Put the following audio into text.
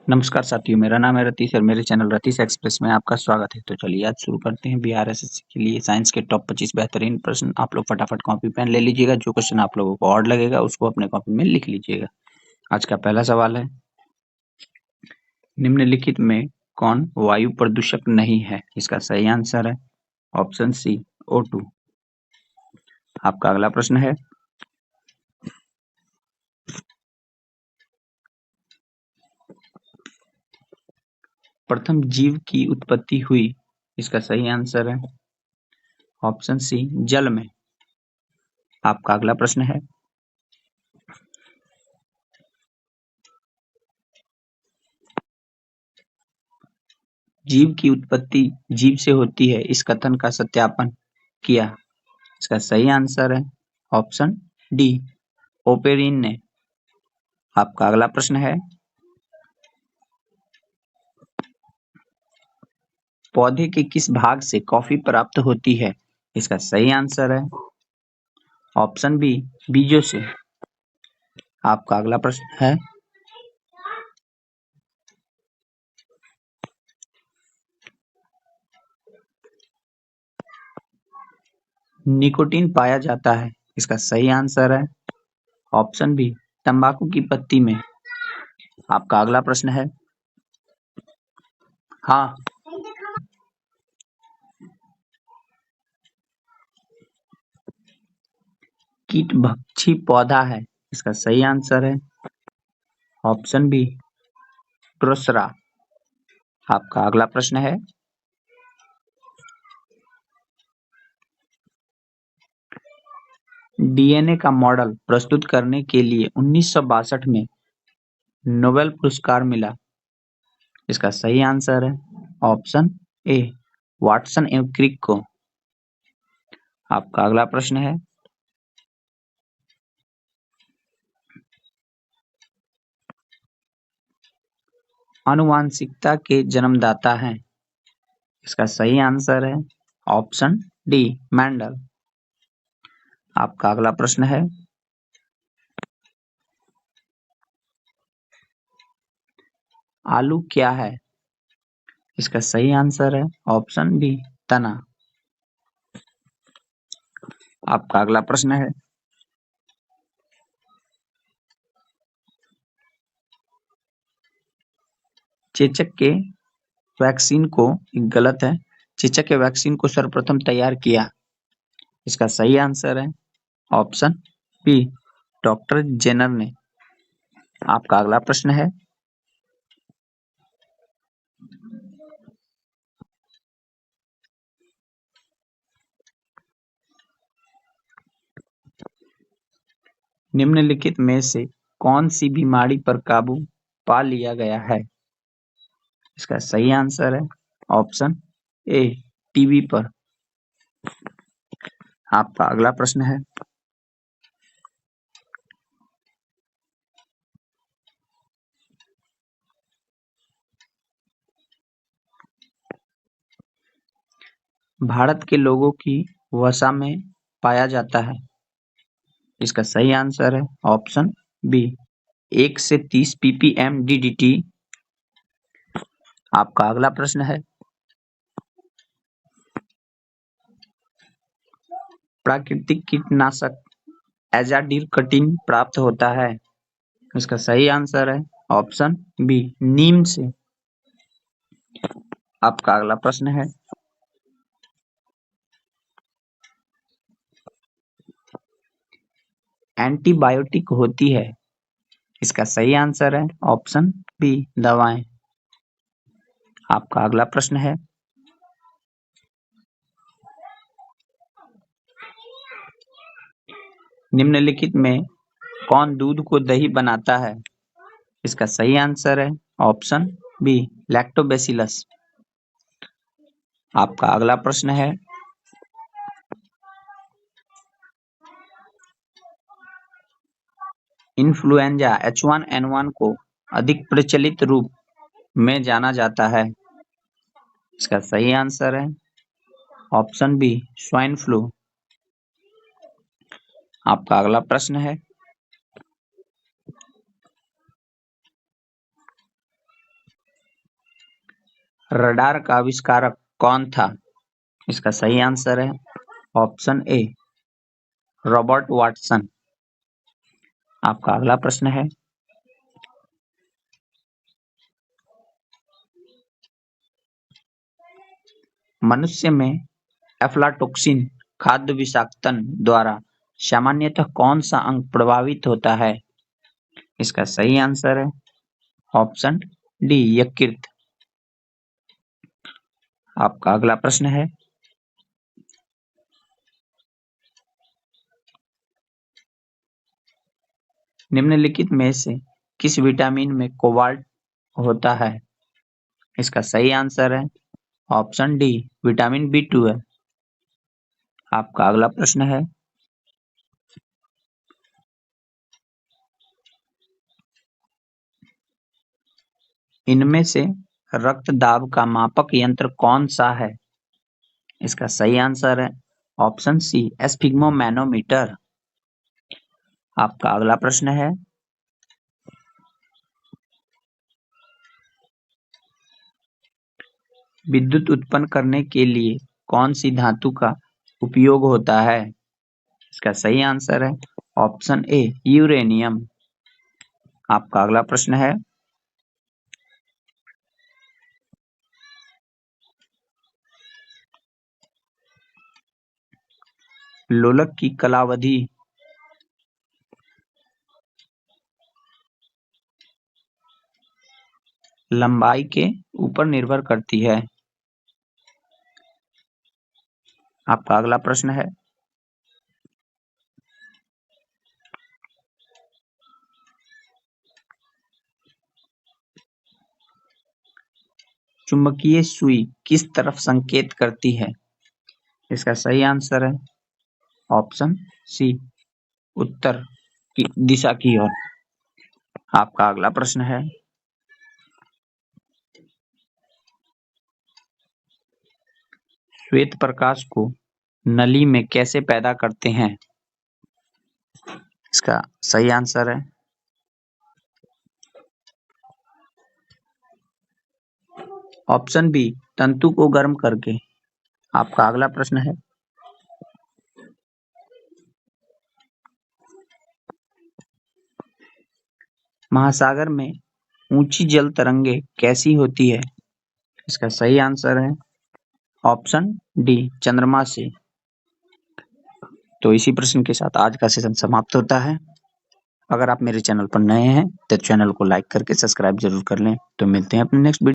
नमस्कार साथियों, मेरा नाम है रतीश और मेरे चैनल रतीश एक्सप्रेस में आपका स्वागत है। तो चलिए आज शुरू करते हैं। बिहार एसएससी के लिए साइंस के टॉप 25 बेहतरीन प्रश्न। आप लोग फटाफट कॉपी पेन ले लीजिएगा। जो क्वेश्चन आप लोगों को और लगेगा उसको अपने कॉपी में लिख लीजिएगा। आज का पहला सवाल है, निम्नलिखित में कौन वायु प्रदूषक नहीं है? इसका सही आंसर है ऑप्शन सी O2। आपका अगला प्रश्न है, प्रथम जीव की उत्पत्ति हुई? इसका सही आंसर है ऑप्शन सी जल में। आपका अगला प्रश्न है, जीव की उत्पत्ति जीव से होती है, इस कथन का सत्यापन किया? इसका सही आंसर है ऑप्शन डी ओपेरिन ने। आपका अगला प्रश्न है, पौधे के किस भाग से कॉफी प्राप्त होती है? इसका सही आंसर है ऑप्शन बी बीजों से। आपका अगला प्रश्न है, निकोटीन पाया जाता है? इसका सही आंसर है ऑप्शन बी तंबाकू की पत्ती में। आपका अगला प्रश्न है, हाँ, कीट भक्षी पौधा है? इसका सही आंसर है ऑप्शन बी ड्रोसरा। आपका अगला प्रश्न है, डीएनए का मॉडल प्रस्तुत करने के लिए 1962 में नोबेल पुरस्कार मिला? इसका सही आंसर है ऑप्शन ए वाटसन एवं क्रिक को। आपका अगला प्रश्न है, आनुवांशिकता के जन्मदाता हैं? इसका सही आंसर है ऑप्शन डी मैंडल। आपका अगला प्रश्न है, आलू क्या है? इसका सही आंसर है ऑप्शन बी तना। आपका अगला प्रश्न है, चेचक के वैक्सीन को गलत है, चेचक के वैक्सीन को सर्वप्रथम तैयार किया? इसका सही आंसर है ऑप्शन बी डॉक्टर जेनर ने। आपका अगला प्रश्न है, निम्नलिखित में से कौन सी बीमारी पर काबू पा लिया गया है? इसका सही आंसर है ऑप्शन ए टीबी पर। आपका अगला प्रश्न है, भारत के लोगों की वसा में पाया जाता है? इसका सही आंसर है ऑप्शन बी 1 से 30 ppm DDT। आपका अगला प्रश्न है, प्राकृतिक कीटनाशक एजाडिलकटिन प्राप्त होता है? इसका सही आंसर है ऑप्शन बी नीम से। आपका अगला प्रश्न है, एंटीबायोटिक होती है? इसका सही आंसर है ऑप्शन बी दवाएं। आपका अगला प्रश्न है, निम्नलिखित में कौन दूध को दही बनाता है? इसका सही आंसर है ऑप्शन बी लैक्टोबैसिलस। आपका अगला प्रश्न है, इन्फ्लुएंजा H1N1 को अधिक प्रचलित रूप में जाना जाता है? इसका सही आंसर है ऑप्शन बी स्वाइन फ्लू। आपका अगला प्रश्न है, रडार का आविष्कारक कौन था? इसका सही आंसर है ऑप्शन ए रॉबर्ट वाटसन। आपका अगला प्रश्न है, मनुष्य में एफ्लाटॉक्सिन खाद्य विषाक्तन द्वारा सामान्यतः कौन सा अंग प्रभावित होता है? इसका सही आंसर है ऑप्शन डी यकृत। आपका अगला प्रश्न है, निम्नलिखित में से किस विटामिन में कोबाल्ट होता है? इसका सही आंसर है ऑप्शन डी विटामिन B12। आपका अगला प्रश्न है, इनमें से रक्त दाब का मापक यंत्र कौन सा है? इसका सही आंसर है ऑप्शन सी एस्फिग्मोमैनोमीटर। आपका अगला प्रश्न है, विद्युत उत्पन्न करने के लिए कौन सी धातु का उपयोग होता है? इसका सही आंसर है ऑप्शन ए यूरेनियम। आपका अगला प्रश्न है, लोलक की कालावधि लंबाई के ऊपर निर्भर करती है। आपका अगला प्रश्न है, चुंबकीय सुई किस तरफ संकेत करती है? इसका सही आंसर है ऑप्शन सी उत्तर की दिशा की ओर। आपका अगला प्रश्न है, श्वेत प्रकाश को नली में कैसे पैदा करते हैं? इसका सही आंसर है ऑप्शन बी तंतु को गर्म करके। आपका अगला प्रश्न है, महासागर में ऊंची जल तरंगे कैसी होती है? इसका सही आंसर है ऑप्शन डी चंद्रमा से। तो इसी प्रश्न के साथ आज का सेशन समाप्त होता है। अगर आप मेरे चैनल पर नए हैं तो चैनल को लाइक करके सब्सक्राइब जरूर कर लें। तो मिलते हैं अपने नेक्स्ट वीडियो।